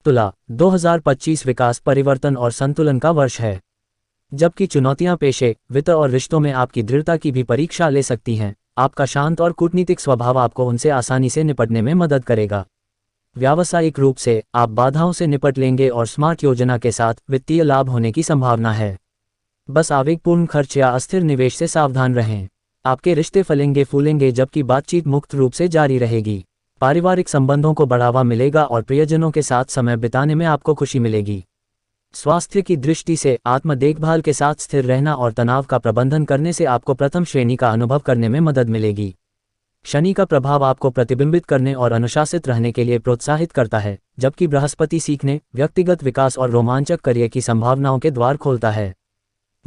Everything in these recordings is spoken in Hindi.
तुला, 2025 विकास, परिवर्तन और संतुलन का वर्ष है। जबकि चुनौतियां पेशे, वित्त और रिश्तों में आपकी दृढ़ता की भी परीक्षा ले सकती हैं, आपका शांत और कूटनीतिक स्वभाव आपको उनसे आसानी से निपटने में मदद करेगा। व्यावसायिक रूप से आप बाधाओं से निपट लेंगे और स्मार्ट योजना के साथ वित्तीय लाभ होने की संभावना है। बस आवेगपूर्ण खर्च या अस्थिर निवेश से सावधान रहें। आपके रिश्ते फलेंगे फूलेंगे जबकि बातचीत मुक्त रूप से जारी रहेगी। पारिवारिक संबंधों को बढ़ावा मिलेगा और प्रियजनों के साथ समय बिताने में आपको खुशी मिलेगी। स्वास्थ्य की दृष्टि से आत्म देखभाल के साथ स्थिर रहना और तनाव का प्रबंधन करने से आपको प्रथम श्रेणी का अनुभव करने में मदद मिलेगी। शनि का प्रभाव आपको प्रतिबिंबित करने और अनुशासित रहने के लिए प्रोत्साहित करता है, जबकि बृहस्पति सीखने, व्यक्तिगत विकास और रोमांचक करियर की संभावनाओं के द्वार खोलता है।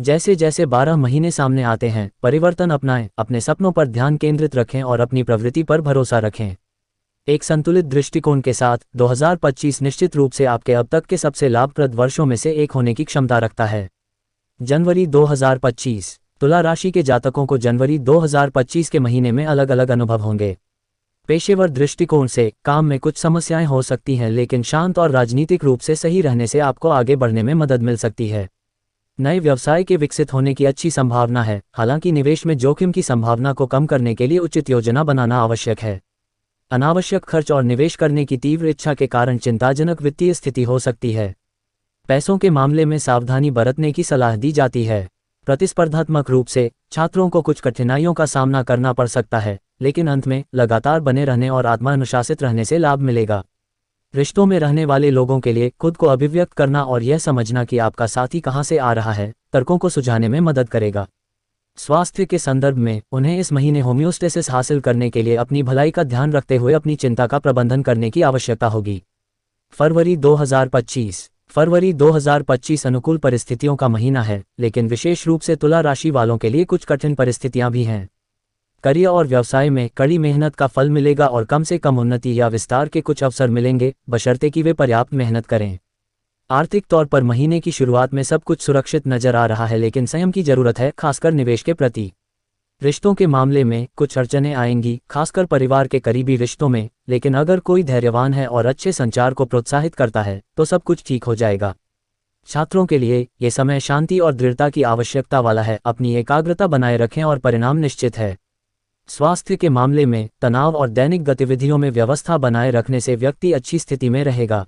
जैसे जैसे 12 महीने सामने आते हैं, परिवर्तन अपनाएं, अपने सपनों पर ध्यान केंद्रित रखें और अपनी प्रवृत्ति पर भरोसा रखें। एक संतुलित दृष्टिकोण के साथ 2025 निश्चित रूप से आपके अब तक के सबसे लाभप्रद वर्षों में से एक होने की क्षमता रखता है। जनवरी 2025, तुला राशि के जातकों को जनवरी 2025 के महीने में अलग अलग अनुभव होंगे। पेशेवर दृष्टिकोण से काम में कुछ समस्याएं हो सकती हैं, लेकिन शांत और राजनीतिक रूप से सही रहने से आपको आगे बढ़ने में मदद मिल सकती है। नए व्यवसाय के विकसित होने की अच्छी संभावना है, हालांकि निवेश में जोखिम की संभावना को कम करने के लिए उचित योजना बनाना आवश्यक है। अनावश्यक खर्च और निवेश करने की तीव्र इच्छा के कारण चिंताजनक वित्तीय स्थिति हो सकती है। पैसों के मामले में सावधानी बरतने की सलाह दी जाती है। प्रतिस्पर्धात्मक रूप से छात्रों को कुछ कठिनाइयों का सामना करना पड़ सकता है, लेकिन अंत में लगातार बने रहने और आत्मानुशासित रहने से लाभ मिलेगा। रिश्तों में रहने वाले लोगों के लिए खुद को अभिव्यक्त करना और यह समझना कि आपका साथी कहां से आ रहा है, तर्कों को सुझाने में मदद करेगा। स्वास्थ्य के संदर्भ में उन्हें इस महीने होम्योस्टेसिस हासिल करने के लिए अपनी भलाई का ध्यान रखते हुए अपनी चिंता का प्रबंधन करने की आवश्यकता होगी। फरवरी 2025 अनुकूल परिस्थितियों का महीना है, लेकिन विशेष रूप से तुला राशि वालों के लिए कुछ कठिन परिस्थितियां भी हैं। करियर और व्यवसाय में कड़ी मेहनत का फल मिलेगा और कम से कम उन्नति या विस्तार के कुछ अवसर मिलेंगे, बशर्ते कि वे पर्याप्त मेहनत करें। आर्थिक तौर पर महीने की शुरुआत में सब कुछ सुरक्षित नजर आ रहा है, लेकिन संयम की जरूरत है, खासकर निवेश के प्रति। रिश्तों के मामले में कुछ अड़चनें आएंगी, खासकर परिवार के करीबी रिश्तों में, लेकिन अगर कोई धैर्यवान है और अच्छे संचार को प्रोत्साहित करता है तो सब कुछ ठीक हो जाएगा। छात्रों के लिए ये समय शांति और दृढ़ता की आवश्यकता वाला है। अपनी एकाग्रता बनाए रखें और परिणाम निश्चित है। स्वास्थ्य के मामले में तनाव और दैनिक गतिविधियों में व्यवस्था बनाए रखने से व्यक्ति अच्छी स्थिति में रहेगा।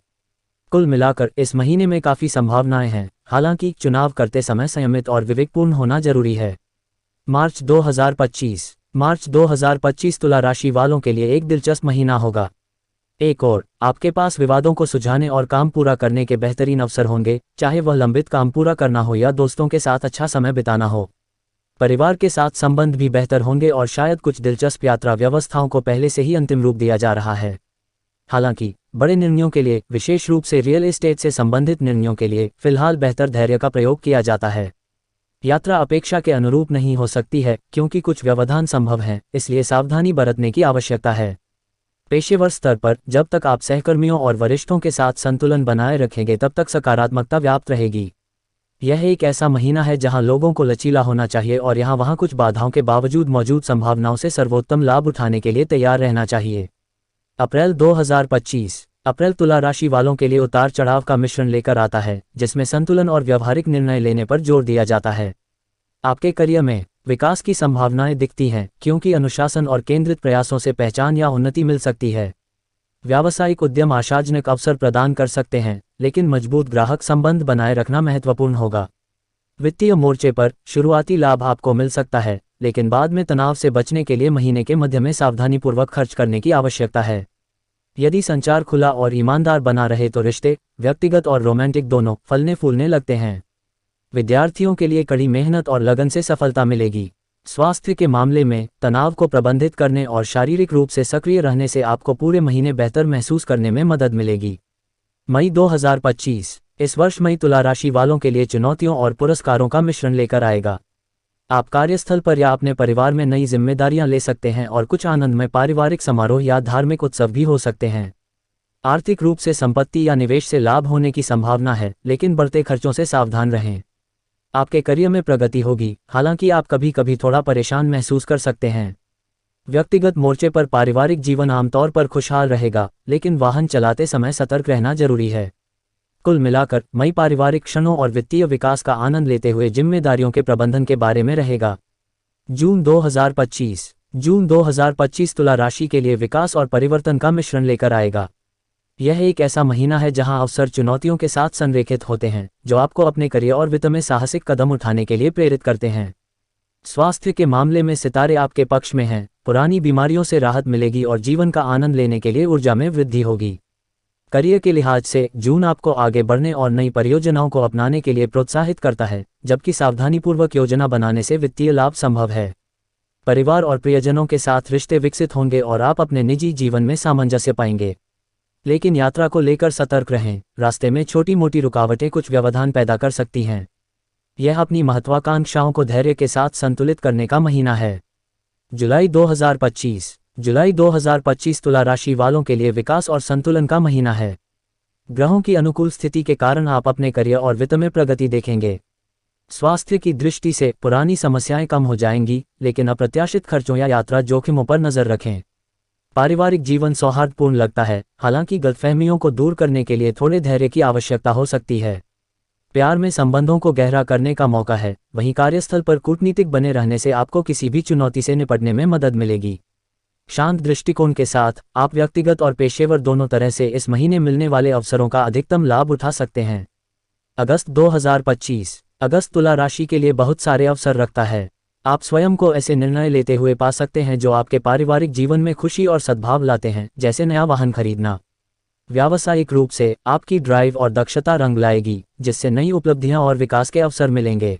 कुल मिलाकर इस महीने में काफ़ी संभावनाएं हैं, हालांकि चुनाव करते समय संयमित और विवेकपूर्ण होना जरूरी है। मार्च 2025 तुला राशि वालों के लिए एक दिलचस्प महीना होगा। एक और आपके पास विवादों को सुलझाने और काम पूरा करने के बेहतरीन अवसर होंगे, चाहे वह लंबित काम पूरा करना हो या दोस्तों के साथ अच्छा समय बिताना हो। परिवार के साथ संबंध भी बेहतर होंगे और शायद कुछ दिलचस्प यात्रा व्यवस्थाओं को पहले से ही अंतिम रूप दिया जा रहा है। हालांकि बड़े निर्णयों के लिए, विशेष रूप से रियल एस्टेट से संबंधित निर्णयों के लिए, फिलहाल बेहतर धैर्य का प्रयोग किया जाता है। यात्रा अपेक्षा के अनुरूप नहीं हो सकती है क्योंकि कुछ व्यवधान संभव हैं, इसलिए सावधानी बरतने की आवश्यकता है। पेशेवर स्तर पर जब तक आप सहकर्मियों और वरिष्ठों के साथ संतुलन बनाए रखेंगे तब तक सकारात्मकता व्याप्त रहेगी। यह एक ऐसा महीना है जहां लोगों को लचीला होना चाहिए और यहां वहां कुछ बाधाओं के बावजूद मौजूद संभावनाओं से सर्वोत्तम लाभ उठाने के लिए तैयार रहना चाहिए। अप्रैल 2025 अप्रैल तुला राशि वालों के लिए उतार चढ़ाव का मिश्रण लेकर आता है, जिसमें संतुलन और व्यवहारिक निर्णय लेने पर जोर दिया जाता है। आपके करियर में विकास की संभावनाएं दिखती हैं क्योंकि अनुशासन और केंद्रित प्रयासों से पहचान या उन्नति मिल सकती है। व्यावसायिक उद्यम आशाजनक अवसर प्रदान कर सकते हैं, लेकिन मजबूत ग्राहक संबंध बनाए रखना महत्वपूर्ण होगा। वित्तीय मोर्चे पर शुरुआती लाभ आपको मिल सकता है, लेकिन बाद में तनाव से बचने के लिए महीने के मध्य में सावधानीपूर्वक खर्च करने की आवश्यकता है। यदि संचार खुला और ईमानदार बना रहे तो रिश्ते, व्यक्तिगत और रोमांटिक दोनों, फलने फूलने लगते हैं। विद्यार्थियों के लिए कड़ी मेहनत और लगन से सफलता मिलेगी। स्वास्थ्य के मामले में तनाव को प्रबंधित करने और शारीरिक रूप से सक्रिय रहने से आपको पूरे महीने बेहतर महसूस करने में मदद मिलेगी। मई 2025 इस वर्ष मई तुला राशि वालों के लिए चुनौतियों और पुरस्कारों का मिश्रण लेकर आएगा। आप कार्यस्थल पर या अपने परिवार में नई जिम्मेदारियां ले सकते हैं और कुछ आनंदमय पारिवारिक समारोह या धार्मिक उत्सव भी हो सकते हैं। आर्थिक रूप से संपत्ति या निवेश से लाभ होने की संभावना है, लेकिन बढ़ते खर्चों से सावधान रहें। आपके करियर में प्रगति होगी, हालांकि आप कभी कभी थोड़ा परेशान महसूस कर सकते हैं। व्यक्तिगत मोर्चे पर पारिवारिक जीवन आमतौर पर खुशहाल रहेगा, लेकिन वाहन चलाते समय सतर्क रहना जरूरी है। कुल मिलाकर मई पारिवारिक क्षणों और वित्तीय विकास का आनंद लेते हुए जिम्मेदारियों के प्रबंधन के बारे में रहेगा। जून 2025 तुला राशि के लिए विकास और परिवर्तन का मिश्रण लेकर आएगा। यह एक ऐसा महीना है जहां अवसर चुनौतियों के साथ संरेखित होते हैं, जो आपको अपने करियर और वित्त में साहसिक कदम उठाने के लिए प्रेरित करते हैं। स्वास्थ्य के मामले में सितारे आपके पक्ष में हैं, पुरानी बीमारियों से राहत मिलेगी और जीवन का आनंद लेने के लिए ऊर्जा में वृद्धि होगी। करियर के लिहाज से जून आपको आगे बढ़ने और नई परियोजनाओं को अपनाने के लिए प्रोत्साहित करता है, जबकि सावधानीपूर्वक योजना बनाने से वित्तीय लाभ संभव है। परिवार और प्रियजनों के साथ रिश्ते विकसित होंगे और आप अपने निजी जीवन में सामंजस्य पाएंगे। लेकिन यात्रा को लेकर सतर्क रहें, रास्ते में छोटी मोटी रुकावटें कुछ व्यवधान पैदा कर सकती हैं। यह अपनी महत्वाकांक्षाओं को धैर्य के साथ संतुलित करने का महीना है। जुलाई 2025 तुला राशि वालों के लिए विकास और संतुलन का महीना है। ग्रहों की अनुकूल स्थिति के कारण आप अपने करियर और वित्त में प्रगति देखेंगे। स्वास्थ्य की दृष्टि से पुरानी समस्याएं कम हो जाएंगी, लेकिन अप्रत्याशित खर्चों या यात्रा जोखिमों पर नजर रखें। पारिवारिक जीवन सौहार्दपूर्ण लगता है, हालांकि गलतफहमियों को दूर करने के लिए थोड़े धैर्य की आवश्यकता हो सकती है। प्यार में संबंधों को गहरा करने का मौका है, वहीं कार्यस्थल पर कूटनीतिक बने रहने से आपको किसी भी चुनौती से निपटने में मदद मिलेगी। शांत दृष्टिकोण के साथ आप व्यक्तिगत और पेशेवर दोनों तरह से इस महीने मिलने वाले अवसरों का अधिकतम लाभ उठा सकते हैं। अगस्त तुला राशि के लिए बहुत सारे अवसर रखता है। आप स्वयं को ऐसे निर्णय लेते हुए पा सकते हैं जो आपके पारिवारिक जीवन में खुशी और सद्भाव लाते हैं, जैसे नया वाहन खरीदना। व्यावसायिक रूप से आपकी ड्राइव और दक्षता रंग लाएगी, जिससे नई उपलब्धियां और विकास के अवसर मिलेंगे।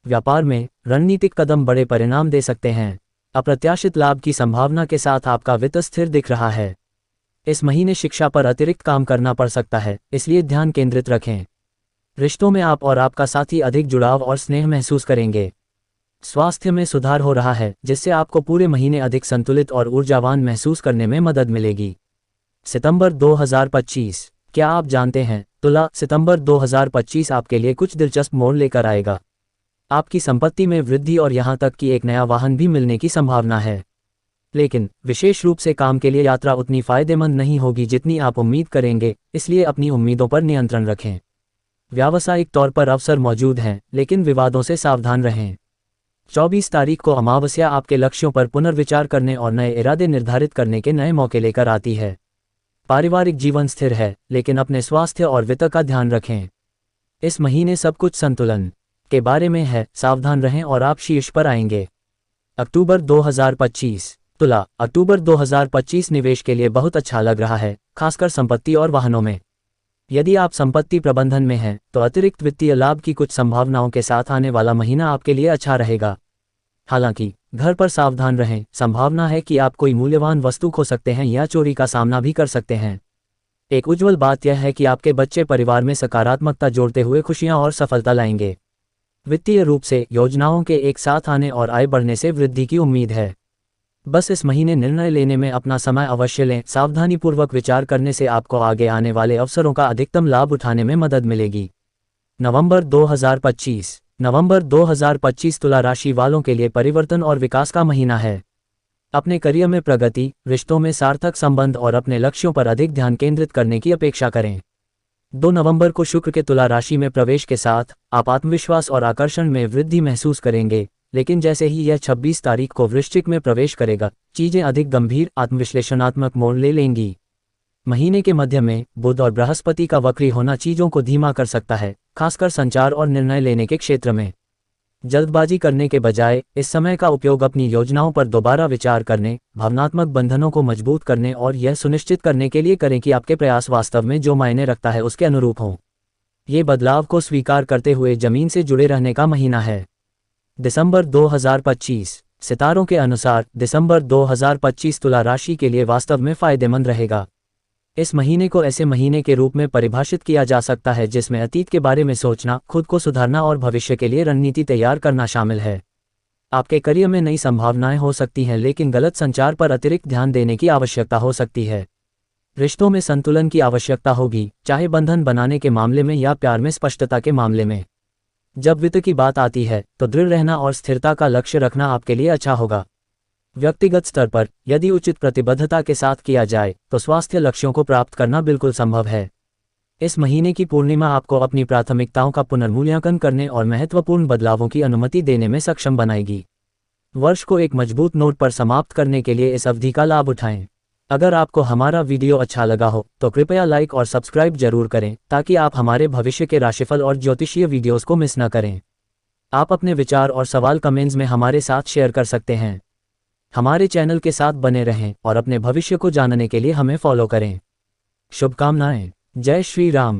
व्यापार में रणनीतिक कदम बड़े परिणाम दे सकते हैं। अप्रत्याशित लाभ की संभावना के साथ आपका वित्त स्थिर दिख रहा है। इस महीने शिक्षा पर अतिरिक्त काम करना पड़ सकता है, इसलिए ध्यान केंद्रित रखें। रिश्तों में आप और आपका साथी अधिक जुड़ाव और स्नेह महसूस करेंगे। स्वास्थ्य में सुधार हो रहा है, जिससे आपको पूरे महीने अधिक संतुलित और ऊर्जावान महसूस करने में मदद मिलेगी। सितंबर 2025। क्या आप जानते हैं, तुला, सितंबर 2025 आपके लिए कुछ दिलचस्प मोड़ लेकर आएगा। आपकी संपत्ति में वृद्धि और यहां तक कि एक नया वाहन भी मिलने की संभावना है। लेकिन विशेष रूप से काम के लिए यात्रा उतनी फायदेमंद नहीं होगी जितनी आप उम्मीद करेंगे, इसलिए अपनी उम्मीदों पर नियंत्रण रखें। व्यावसायिक तौर पर अवसर मौजूद हैं, लेकिन विवादों से सावधान रहें। 24 तारीख को अमावस्या आपके लक्ष्यों पर पुनर्विचार करने और नए इरादे निर्धारित करने के नए मौके लेकर आती है। पारिवारिक जीवन स्थिर है, लेकिन अपने स्वास्थ्य और वित्त का ध्यान रखें। इस महीने सब कुछ संतुलन के बारे में है, सावधान रहें और आप शीर्ष पर आएंगे। अक्टूबर 2025। तुला, अक्टूबर 2025 निवेश के लिए बहुत अच्छा लग रहा है, खासकर संपत्ति और वाहनों में। यदि आप संपत्ति प्रबंधन में हैं, तो अतिरिक्त वित्तीय लाभ की कुछ संभावनाओं के साथ आने वाला महीना आपके लिए अच्छा रहेगा। हालांकि घर पर सावधान रहें, संभावना है कि आप कोई मूल्यवान वस्तु खो सकते हैं या चोरी का सामना भी कर सकते हैं। एक उज्जवल बात यह है कि आपके बच्चे परिवार में सकारात्मकता जोड़ते हुए खुशियां और सफलता लाएंगे। वित्तीय रूप से योजनाओं के एक साथ आने और आय बढ़ने से वृद्धि की उम्मीद है। बस इस महीने निर्णय लेने में अपना समय अवश्य लें, सावधानीपूर्वक विचार करने से आपको आगे आने वाले अवसरों का अधिकतम लाभ उठाने में मदद मिलेगी। नवंबर 2025 तुला राशि वालों के लिए परिवर्तन और विकास का महीना है। अपने करियर में प्रगति, रिश्तों में सार्थक संबंध और अपने लक्ष्यों पर अधिक ध्यान केंद्रित करने की अपेक्षा करें। 2 नवंबर को शुक्र के तुला राशि में प्रवेश के साथ आप आत्मविश्वास और आकर्षण में वृद्धि महसूस करेंगे, लेकिन जैसे ही यह 26 तारीख को वृश्चिक में प्रवेश करेगा, चीजें अधिक गंभीर, आत्मविश्लेषणात्मक मोड़ ले लेंगी। महीने के मध्य में बुध और बृहस्पति का वक्री होना चीजों को धीमा कर सकता है, खासकर संचार और निर्णय लेने के क्षेत्र में। जल्दबाजी करने के बजाय इस समय का उपयोग अपनी योजनाओं पर दोबारा विचार करने, भावनात्मक बंधनों को मजबूत करने और यह सुनिश्चित करने के लिए करें कि आपके प्रयास वास्तव में जो मायने रखता है उसके अनुरूप हों। ये बदलाव को स्वीकार करते हुए जमीन से जुड़े रहने का महीना है। दिसंबर 2025। सितारों के अनुसार दिसंबर 2025 तुला राशि के लिए वास्तव में फायदेमंद रहेगा। इस महीने को ऐसे महीने के रूप में परिभाषित किया जा सकता है जिसमें अतीत के बारे में सोचना, खुद को सुधारना और भविष्य के लिए रणनीति तैयार करना शामिल है। आपके करियर में नई संभावनाएं हो सकती हैं, लेकिन गलत संचार पर अतिरिक्त ध्यान देने की आवश्यकता हो सकती है। रिश्तों में संतुलन की आवश्यकता होगी, चाहे बंधन बनाने के मामले में या प्यार में स्पष्टता के मामले में। जब वित्त की बात आती है तो दृढ़ रहना और स्थिरता का लक्ष्य रखना आपके लिए अच्छा होगा। व्यक्तिगत स्तर पर यदि उचित प्रतिबद्धता के साथ किया जाए तो स्वास्थ्य लक्ष्यों को प्राप्त करना बिल्कुल संभव है। इस महीने की पूर्णिमा आपको अपनी प्राथमिकताओं का पुनर्मूल्यांकन करने और महत्वपूर्ण बदलावों की अनुमति देने में सक्षम बनाएगी। वर्ष को एक मजबूत नोट पर समाप्त करने के लिए इस अवधि का लाभ उठाएं। अगर आपको हमारा वीडियो अच्छा लगा हो तो कृपया लाइक और सब्सक्राइब जरूर करें ताकि आप हमारे भविष्य के राशिफल और ज्योतिषीय वीडियोस को मिस न करें। आप अपने विचार और सवाल कमेंट्स में हमारे साथ शेयर कर सकते हैं। हमारे चैनल के साथ बने रहें और अपने भविष्य को जानने के लिए हमें फॉलो करें। शुभकामनाएं। जय श्री राम।